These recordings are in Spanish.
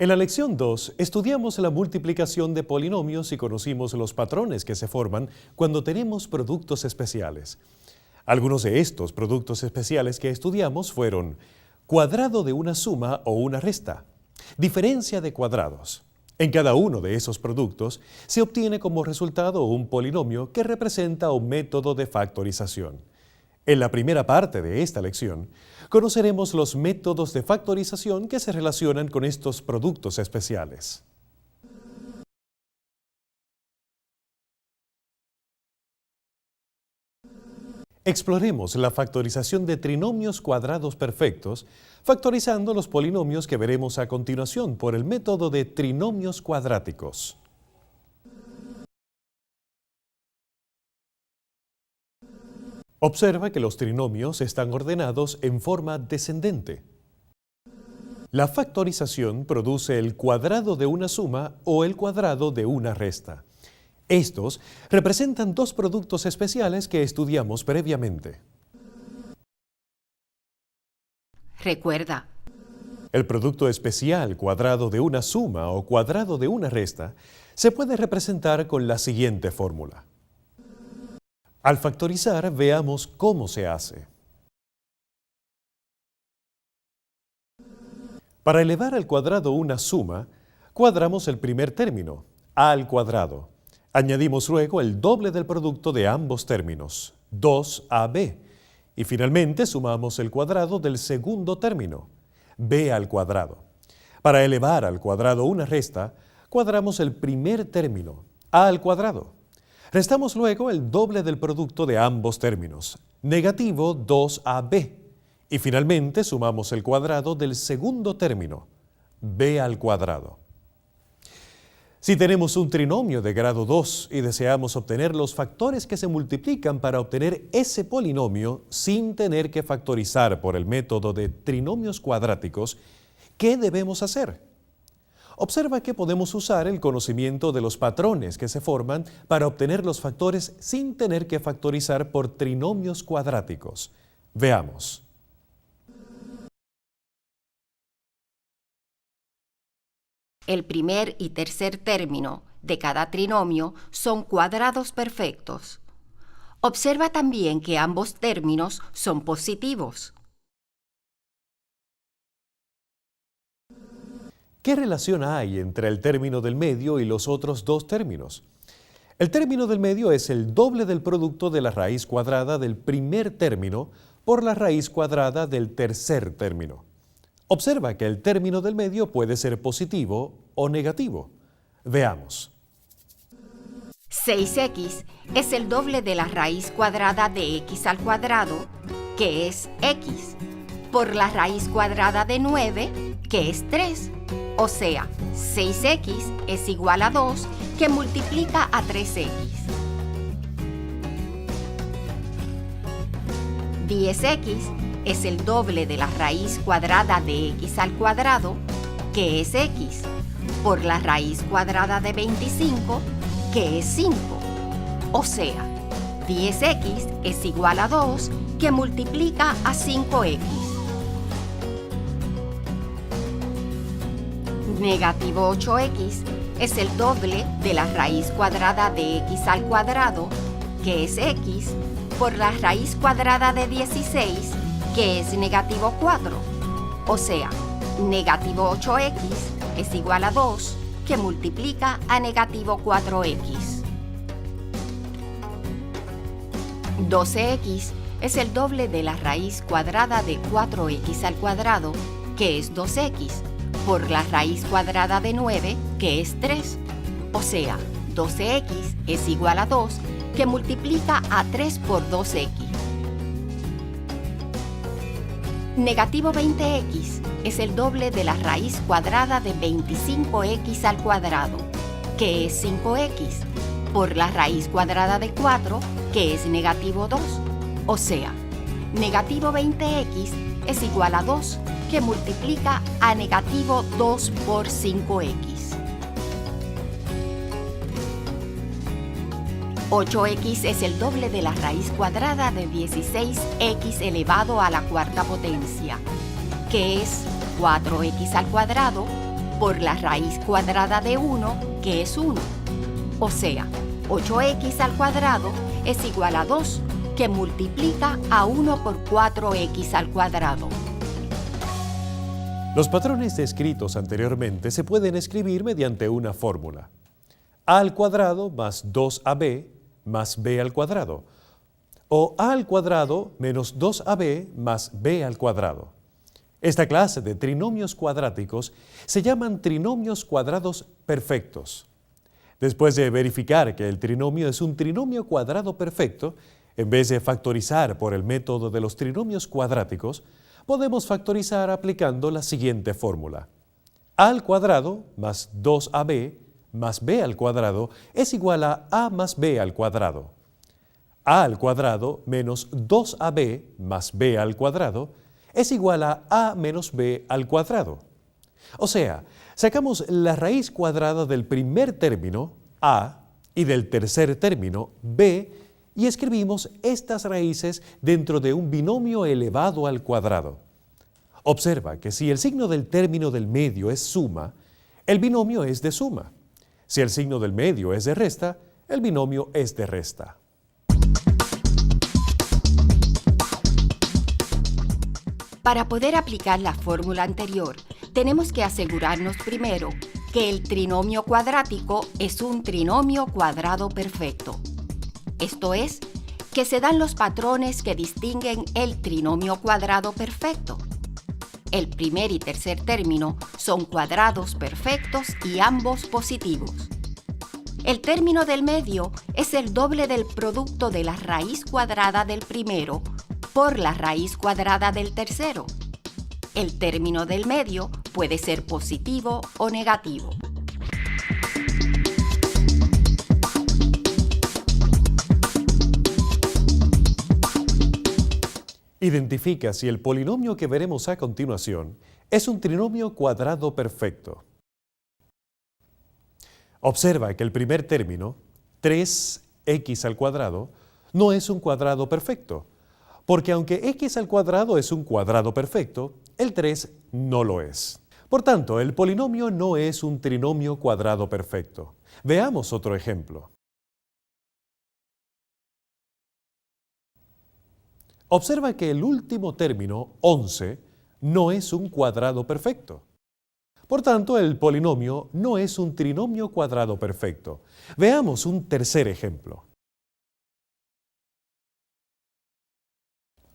En la lección 2 estudiamos la multiplicación de polinomios y conocimos los patrones que se forman cuando tenemos productos especiales. Algunos de estos productos especiales que estudiamos fueron cuadrado de una suma o una resta, diferencia de cuadrados. En cada uno de esos productos se obtiene como resultado un polinomio que representa un método de factorización. En la primera parte de esta lección, conoceremos los métodos de factorización que se relacionan con estos productos especiales. Exploremos la factorización de trinomios cuadrados perfectos, factorizando los polinomios que veremos a continuación por el método de trinomios cuadráticos. Observa que los trinomios están ordenados en forma descendente. La factorización produce el cuadrado de una suma o el cuadrado de una resta. Estos representan dos productos especiales que estudiamos previamente. Recuerda, El producto especial cuadrado de una suma o cuadrado de una resta se puede representar con la siguiente fórmula. Al factorizar, veamos cómo se hace. Para elevar al cuadrado una suma, cuadramos el primer término, a al cuadrado. Añadimos luego el doble del producto de ambos términos, 2ab, y finalmente sumamos el cuadrado del segundo término, b al cuadrado. Para elevar al cuadrado una resta, cuadramos el primer término, a al cuadrado. Restamos luego el doble del producto de ambos términos, negativo 2ab, y finalmente sumamos el cuadrado del segundo término, b al cuadrado. Si tenemos un trinomio de grado 2 y deseamos obtener los factores que se multiplican para obtener ese polinomio sin tener que factorizar por el método de trinomios cuadráticos, ¿qué debemos hacer? Observa que podemos usar el conocimiento de los patrones que se forman para obtener los factores sin tener que factorizar por trinomios cuadráticos. Veamos. el primer y tercer término de cada trinomio son cuadrados perfectos. Observa también que ambos términos son positivos. ¿Qué relación hay entre el término del medio y los otros dos términos? El término del medio es el doble del producto de la raíz cuadrada del primer término por la raíz cuadrada del tercer término. Observa que el término del medio puede ser positivo o negativo. Veamos. 6x es el doble de la raíz cuadrada de x al cuadrado, que es x, por la raíz cuadrada de 9, que es 3. O sea, 6x es igual a 2, que multiplica a 3x. 10x es el doble de la raíz cuadrada de x al cuadrado, que es x, por la raíz cuadrada de 25, que es 5. O sea, 10x es igual a 2, que multiplica a 5x. Negativo 8x es el doble de la raíz cuadrada de x al cuadrado, que es x, por la raíz cuadrada de 16, que es negativo 4. O sea, negativo 8x es igual a 2, que multiplica a negativo 4x. 12x es el doble de la raíz cuadrada de 4x al cuadrado, que es 2x, por la raíz cuadrada de 9, que es 3. O sea, 12x es igual a 2, que multiplica a 3 por 2x. Negativo 20x es el doble de la raíz cuadrada de 25x al cuadrado, que es 5x, por la raíz cuadrada de 4, que es negativo 2. O sea, negativo 20x es igual a 2, que multiplica a negativo 2 por 5x. 8x es el doble de la raíz cuadrada de 16x elevado a la cuarta potencia, que es 4x al cuadrado, por la raíz cuadrada de 1, que es 1. O sea, 8x al cuadrado es igual a 2, que multiplica a 1 por 4x al cuadrado. Los patrones descritos anteriormente se pueden escribir mediante una fórmula. A al cuadrado más 2ab más b al cuadrado. O a al cuadrado menos 2ab más b al cuadrado. Esta clase de trinomios cuadráticos se llaman trinomios cuadrados perfectos. Después de verificar que el trinomio es un trinomio cuadrado perfecto, en vez de factorizar por el método de los trinomios cuadráticos, podemos factorizar aplicando la siguiente fórmula. A al cuadrado más 2ab más b al cuadrado es igual a más b al cuadrado. A al cuadrado menos 2ab más b al cuadrado es igual a menos b al cuadrado. O sea, sacamos la raíz cuadrada del primer término, a, y del tercer término, b, y escribimos estas raíces dentro de un binomio elevado al cuadrado. Observa que si el signo del término del medio es suma, el binomio es de suma. Si el signo del medio es de resta, el binomio es de resta. Para poder aplicar la fórmula anterior, tenemos que asegurarnos primero que el trinomio cuadrático es un trinomio cuadrado perfecto. Esto es, que se dan los patrones que distinguen el trinomio cuadrado perfecto. El primer y tercer término son cuadrados perfectos y ambos positivos. El término del medio es el doble del producto de la raíz cuadrada del primero por la raíz cuadrada del tercero. El término del medio puede ser positivo o negativo. Identifica si el polinomio que veremos a continuación es un trinomio cuadrado perfecto. Observa que el primer término, 3x al cuadrado, no es un cuadrado perfecto, porque aunque x al cuadrado es un cuadrado perfecto, el 3 no lo es. Por tanto, el polinomio no es un trinomio cuadrado perfecto. Veamos otro ejemplo. Observa que el último término, 11, no es un cuadrado perfecto. Por tanto, el polinomio no es un trinomio cuadrado perfecto. Veamos un tercer ejemplo.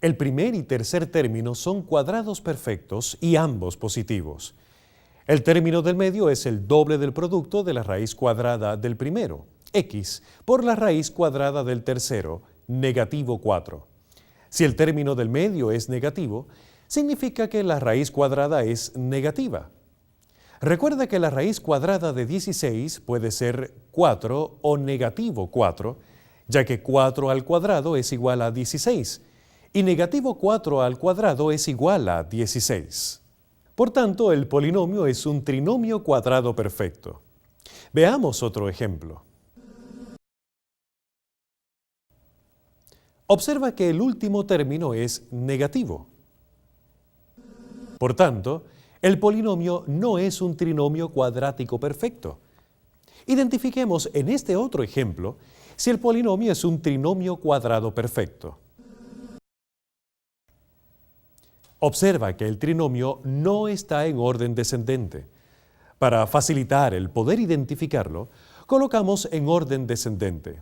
El primer y tercer término son cuadrados perfectos y ambos positivos. El término del medio es el doble del producto de la raíz cuadrada del primero, x, por la raíz cuadrada del tercero, negativo 4. Si el término del medio es negativo, significa que la raíz cuadrada es negativa. Recuerda que la raíz cuadrada de 16 puede ser 4 o negativo 4, ya que 4 al cuadrado es igual a 16 y negativo 4 al cuadrado es igual a 16. Por tanto, el polinomio es un trinomio cuadrado perfecto. Veamos otro ejemplo. Observa que el último término es negativo. Por tanto, el polinomio no es un trinomio cuadrático perfecto. Identifiquemos en este otro ejemplo si el polinomio es un trinomio cuadrado perfecto. Observa que el trinomio no está en orden descendente. Para facilitar el poder identificarlo, colocamos en orden descendente.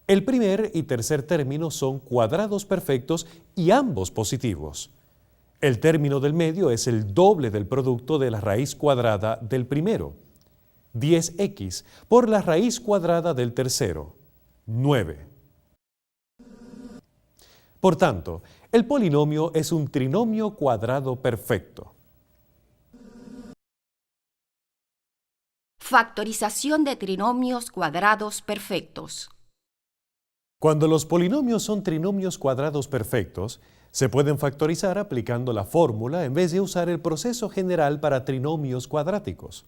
El primer y tercer término son cuadrados perfectos y ambos positivos. El término del medio es el doble del producto de la raíz cuadrada del primero, 10x, por la raíz cuadrada del tercero, 9. Por tanto, el polinomio es un trinomio cuadrado perfecto. Factorización de trinomios cuadrados perfectos. Cuando los polinomios son trinomios cuadrados perfectos, se pueden factorizar aplicando la fórmula en vez de usar el proceso general para trinomios cuadráticos.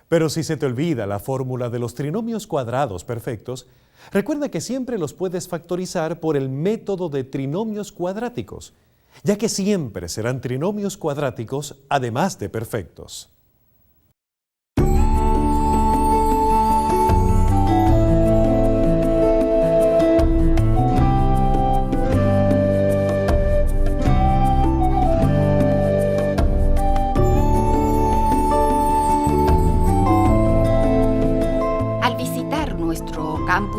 Pero si se te olvida la fórmula de los trinomios cuadrados perfectos, recuerda que siempre los puedes factorizar por el método de trinomios cuadráticos, ya que siempre serán trinomios cuadráticos además de perfectos.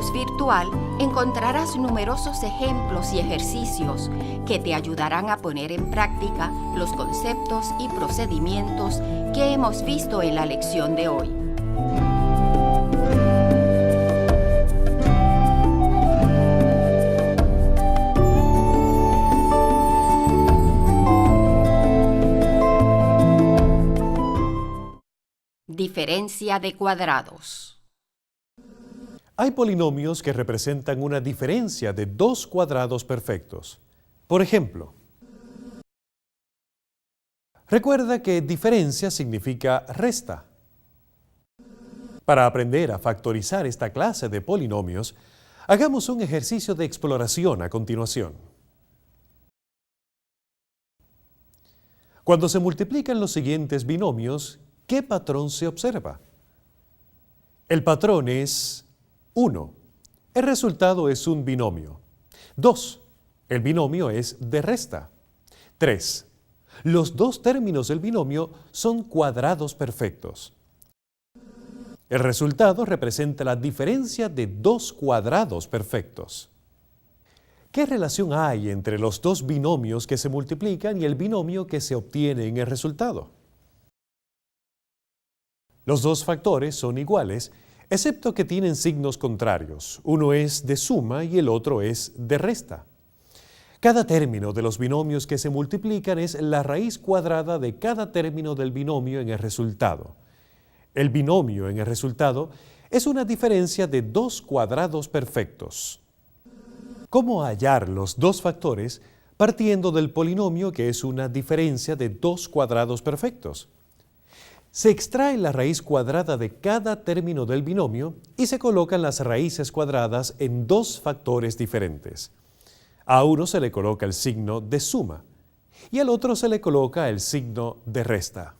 campus virtual encontrarás numerosos ejemplos y ejercicios que te ayudarán a poner en práctica los conceptos y procedimientos que hemos visto en la lección de hoy. Diferencia de cuadrados. Hay polinomios que representan una diferencia de dos cuadrados perfectos. Por ejemplo, recuerda que diferencia significa resta. Para aprender a factorizar esta clase de polinomios, hagamos un ejercicio de exploración a continuación. Cuando se multiplican los siguientes binomios, ¿qué patrón se observa? El patrón es 1. El resultado es un binomio. 2. El binomio es de resta. 3. Los dos términos del binomio son cuadrados perfectos. El resultado representa la diferencia de dos cuadrados perfectos. ¿Qué relación hay entre los dos binomios que se multiplican y el binomio que se obtiene en el resultado? Los dos factores son iguales, excepto que tienen signos contrarios. Uno es de suma y el otro es de resta. Cada término de los binomios que se multiplican es la raíz cuadrada de cada término del binomio en el resultado. El binomio en el resultado es una diferencia de dos cuadrados perfectos. ¿Cómo hallar los dos factores partiendo del polinomio que es una diferencia de dos cuadrados perfectos? Se extrae la raíz cuadrada de cada término del binomio y se colocan las raíces cuadradas en dos factores diferentes. A uno se le coloca el signo de suma y al otro se le coloca el signo de resta.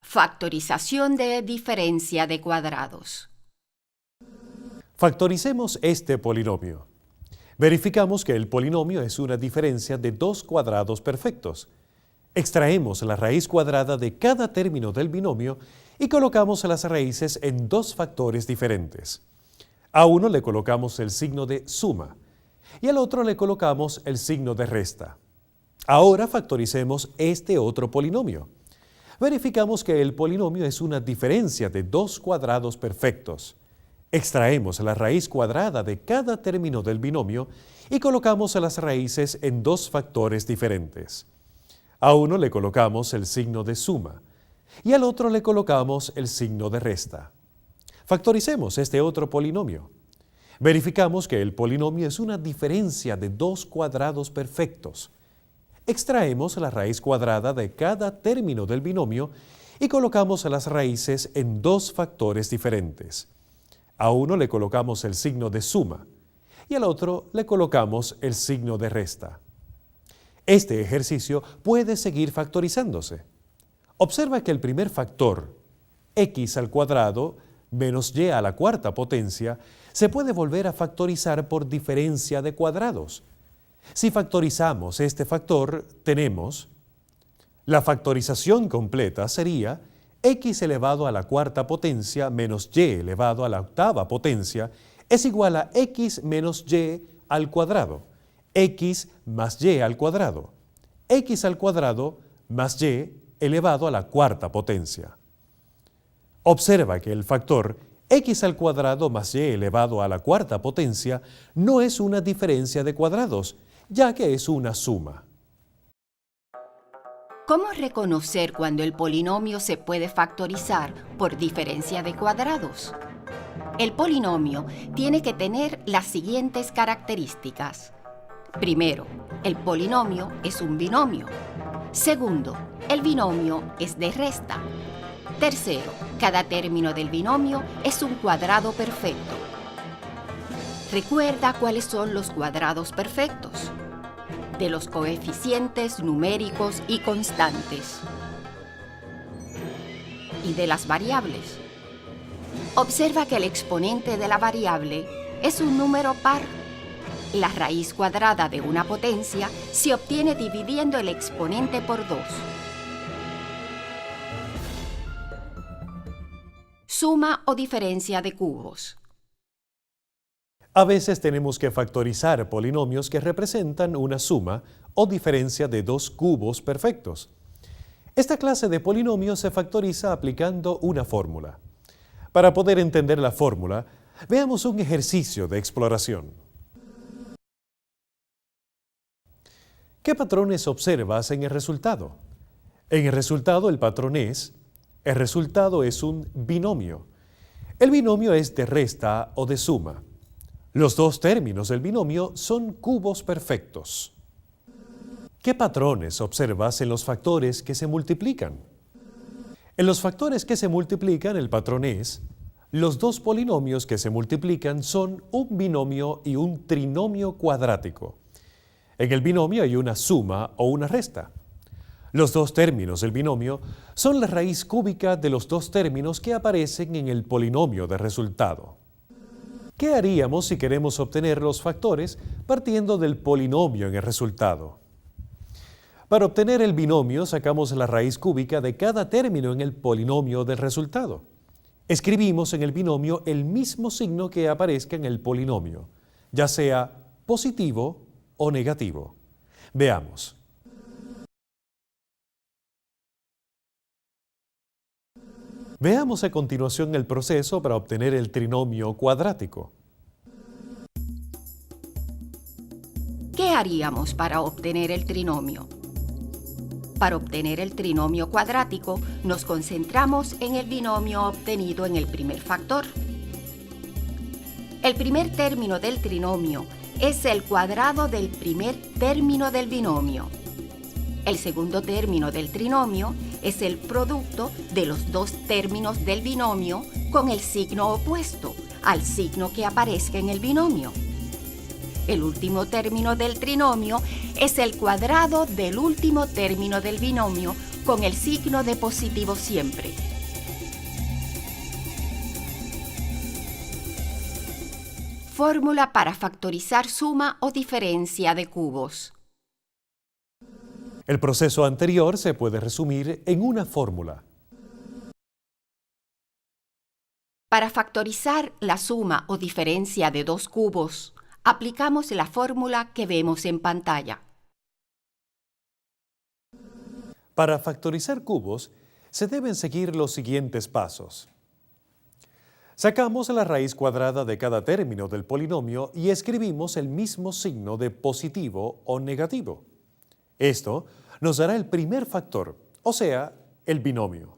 Factorización de diferencia de cuadrados. Factoricemos este polinomio. Verificamos que el polinomio es una diferencia de dos cuadrados perfectos. Extraemos la raíz cuadrada de cada término del binomio y colocamos las raíces en dos factores diferentes. A uno le colocamos el signo de suma y al otro le colocamos el signo de resta. Ahora factoricemos este otro polinomio. Verificamos que el polinomio es una diferencia de dos cuadrados perfectos. Extraemos la raíz cuadrada de cada término del binomio y colocamos las raíces en dos factores diferentes. A uno le colocamos el signo de suma y al otro le colocamos el signo de resta. Factoricemos este otro polinomio. Verificamos que el polinomio es una diferencia de dos cuadrados perfectos. Extraemos la raíz cuadrada de cada término del binomio y colocamos las raíces en dos factores diferentes. A uno le colocamos el signo de suma y al otro le colocamos el signo de resta. Este ejercicio puede seguir factorizándose. Observa que el primer factor, x al cuadrado menos y a la cuarta potencia, se puede volver a factorizar por diferencia de cuadrados. Si factorizamos este factor, tenemos la factorización completa sería x elevado a la cuarta potencia menos y elevado a la octava potencia es igual a x menos y al cuadrado. X más y al cuadrado, x al cuadrado más y elevado a la cuarta potencia. Observa que el factor x al cuadrado más y elevado a la cuarta potencia no es una diferencia de cuadrados, ya que es una suma. ¿Cómo reconocer cuando el polinomio se puede factorizar por diferencia de cuadrados? El polinomio tiene que tener las siguientes características. Primero, el polinomio es un binomio. Segundo, el binomio es de resta. Tercero, cada término del binomio es un cuadrado perfecto. Recuerda cuáles son los cuadrados perfectos. De los coeficientes numéricos y constantes. Y de las variables. Observa que el exponente de la variable es un número par. La raíz cuadrada de una potencia se obtiene dividiendo el exponente por 2. Suma o diferencia de cubos. A veces tenemos que factorizar polinomios que representan una suma o diferencia de dos cubos perfectos. Esta clase de polinomios se factoriza aplicando una fórmula. Para poder entender la fórmula, veamos un ejercicio de exploración. ¿Qué patrones observas en el resultado? En el resultado el patrón es, el resultado es un binomio. El binomio es de resta o de suma. Los dos términos del binomio son cubos perfectos. ¿Qué patrones observas en los factores que se multiplican? En los factores que se multiplican el patrón es, los dos polinomios que se multiplican son un binomio y un trinomio cuadrático. En el binomio hay una suma o una resta. Los dos términos del binomio son la raíz cúbica de los dos términos que aparecen en el polinomio de resultado. ¿Qué haríamos si queremos obtener los factores partiendo del polinomio en el resultado? Para obtener el binomio sacamos la raíz cúbica de cada término en el polinomio del resultado. Escribimos en el binomio el mismo signo que aparezca en el polinomio, ya sea positivo o negativo. Veamos. Veamos a continuación el proceso para obtener el trinomio cuadrático. ¿Qué haríamos para obtener el trinomio? Para obtener el trinomio cuadrático, nos concentramos en el binomio obtenido en el primer factor. El primer término del trinomio es el cuadrado del primer término del binomio. El segundo término del trinomio es el producto de los dos términos del binomio con el signo opuesto al signo que aparezca en el binomio. El último término del trinomio es el cuadrado del último término del binomio con el signo de positivo siempre. Fórmula para factorizar suma o diferencia de cubos. El proceso anterior se puede resumir en una fórmula. Para factorizar la suma o diferencia de dos cubos, aplicamos la fórmula que vemos en pantalla. Para factorizar cubos, se deben seguir los siguientes pasos. Sacamos la raíz cuadrada de cada término del polinomio y escribimos el mismo signo de positivo o negativo. Esto nos dará el primer factor, o sea, el binomio.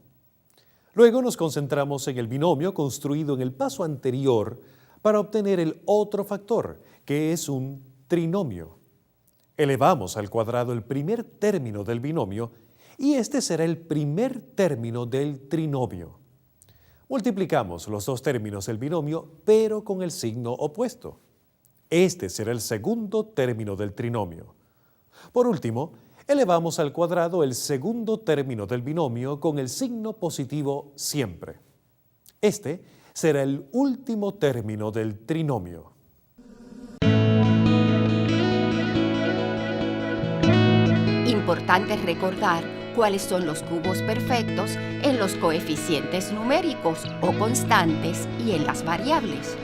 Luego nos concentramos en el binomio construido en el paso anterior para obtener el otro factor, que es un trinomio. Elevamos al cuadrado el primer término del binomio y este será el primer término del trinomio. Multiplicamos los dos términos del binomio, pero con el signo opuesto. Este será el segundo término del trinomio. Por último, elevamos al cuadrado el segundo término del binomio con el signo positivo siempre. Este será el último término del trinomio. Importante recordar cuáles son los cubos perfectos en los coeficientes numéricos o constantes y en las variables.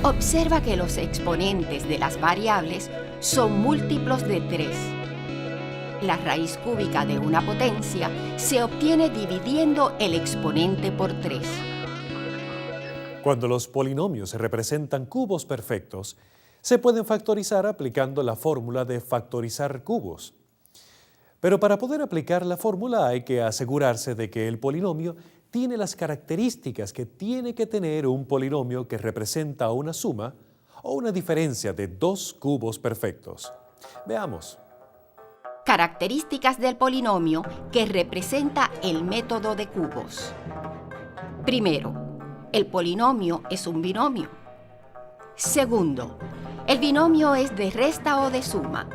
Observa que los exponentes de las variables son múltiplos de 3. La raíz cúbica de una potencia se obtiene dividiendo el exponente por 3. Cuando los polinomios representan cubos perfectos, se pueden factorizar aplicando la fórmula de factorizar cubos. Pero para poder aplicar la fórmula hay que asegurarse de que el polinomio tiene las características que tiene que tener un polinomio que representa una suma o una diferencia de dos cubos perfectos. Veamos. Características del polinomio que representa el método de cubos. Primero, el polinomio es un binomio. Segundo, el binomio es de resta o de suma.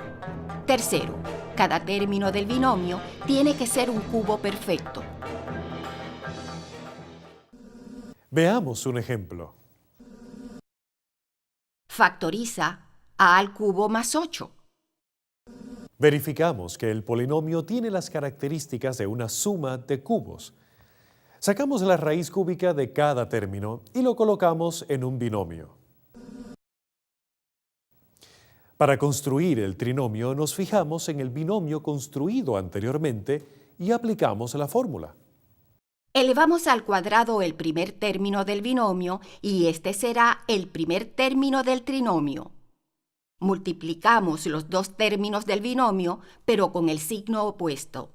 Tercero, cada término del binomio tiene que ser un cubo perfecto. Veamos un ejemplo. Factoriza a al cubo más 8. Verificamos que el polinomio tiene las características de una suma de cubos. Sacamos la raíz cúbica de cada término y lo colocamos en un binomio. Para construir el trinomio nos fijamos en el binomio construido anteriormente y aplicamos la fórmula. Elevamos al cuadrado el primer término del binomio y este será el primer término del trinomio. Multiplicamos los dos términos del binomio, pero con el signo opuesto.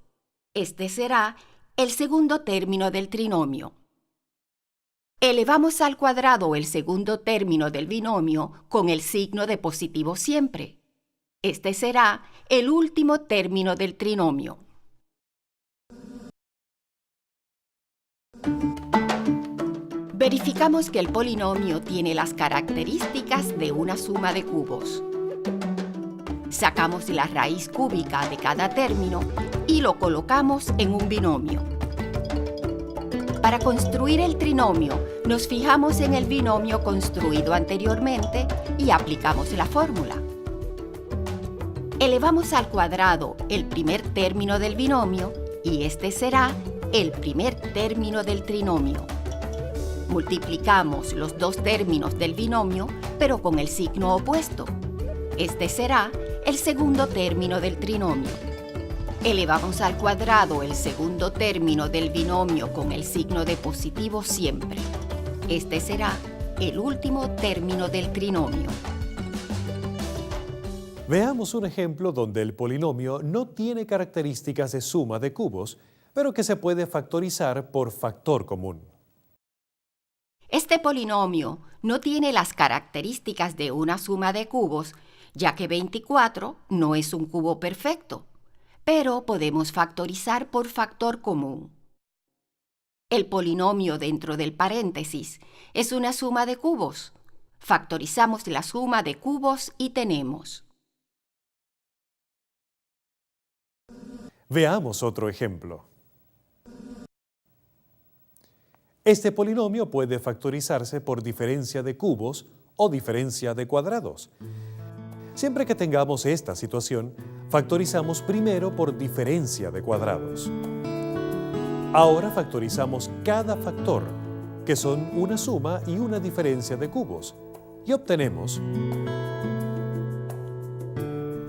Este será el segundo término del trinomio. Elevamos al cuadrado el segundo término del binomio con el signo de positivo siempre. Este será el último término del trinomio. Verificamos que el polinomio tiene las características de una suma de cubos. Sacamos la raíz cúbica de cada término y lo colocamos en un binomio. Para construir el trinomio, nos fijamos en el binomio construido anteriormente y aplicamos la fórmula. Elevamos al cuadrado el primer término del binomio y este será el primer término del trinomio. Multiplicamos los dos términos del binomio, pero con el signo opuesto. Este será el segundo término del trinomio. Elevamos al cuadrado el segundo término del binomio con el signo de positivo siempre. Este será el último término del trinomio. Veamos un ejemplo donde el polinomio no tiene características de suma de cubos, pero que se puede factorizar por factor común. Este polinomio no tiene las características de una suma de cubos, ya que 24 no es un cubo perfecto, pero podemos factorizar por factor común. El polinomio dentro del paréntesis es una suma de cubos. Factorizamos la suma de cubos y tenemos. Veamos otro ejemplo. Este polinomio puede factorizarse por diferencia de cubos o diferencia de cuadrados. Siempre que tengamos esta situación, factorizamos primero por diferencia de cuadrados. Ahora factorizamos cada factor, que son una suma y una diferencia de cubos, y obtenemos.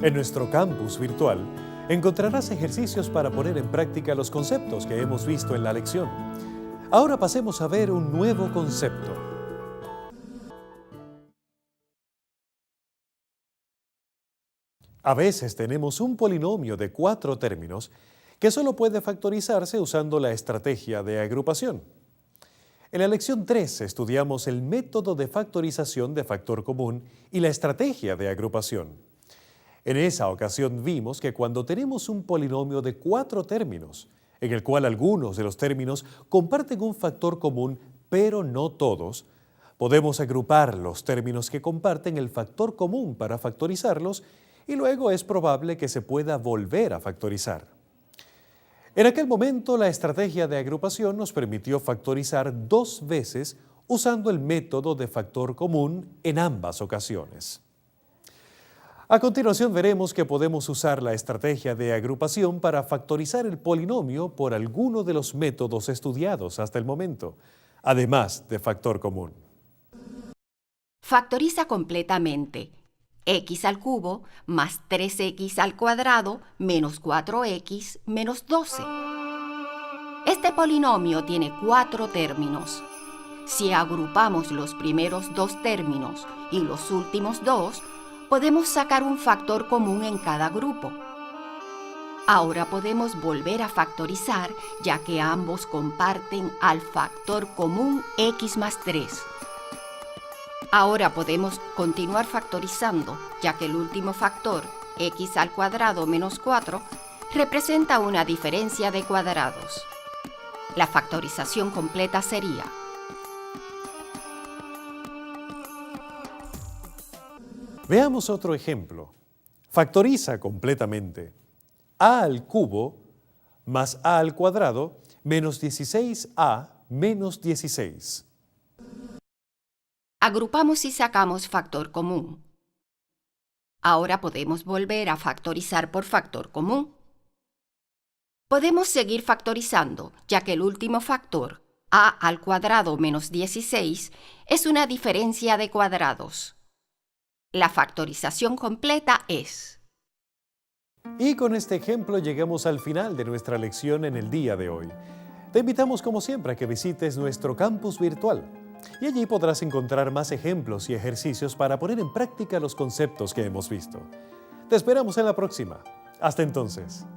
En nuestro campus virtual, encontrarás ejercicios para poner en práctica los conceptos que hemos visto en la lección. Ahora pasemos a ver un nuevo concepto. A veces tenemos un polinomio de 4 términos que solo puede factorizarse usando la estrategia de agrupación. En la lección 3 estudiamos el método de factorización de factor común y la estrategia de agrupación. En esa ocasión vimos que cuando tenemos un polinomio de 4 términos, en el cual algunos de los términos comparten un factor común, pero no todos, podemos agrupar los términos que comparten el factor común para factorizarlos y luego es probable que se pueda volver a factorizar. En aquel momento, la estrategia de agrupación nos permitió factorizar 2 veces usando el método de factor común en ambas ocasiones. A continuación veremos que podemos usar la estrategia de agrupación para factorizar el polinomio por alguno de los métodos estudiados hasta el momento, además de factor común. Factoriza completamente x al cubo más 3x al cuadrado menos 4x menos 12. Este polinomio tiene 4 términos. Si agrupamos los primeros 2 términos y los últimos 2, podemos sacar un factor común en cada grupo. Ahora podemos volver a factorizar, ya que ambos comparten al factor común x más 3. Ahora podemos continuar factorizando, ya que el último factor, x al cuadrado menos 4, representa una diferencia de cuadrados. La factorización completa sería: Veamos otro ejemplo. Factoriza completamente a al cubo más a al cuadrado menos 16a menos 16. Agrupamos y sacamos factor común. Ahora podemos volver a factorizar por factor común. Podemos seguir factorizando, ya que el último factor, a al cuadrado menos 16, es una diferencia de cuadrados. La factorización completa es... Y con este ejemplo llegamos al final de nuestra lección en el día de hoy. Te invitamos como siempre a que visites nuestro campus virtual y allí podrás encontrar más ejemplos y ejercicios para poner en práctica los conceptos que hemos visto. Te esperamos en la próxima. Hasta entonces.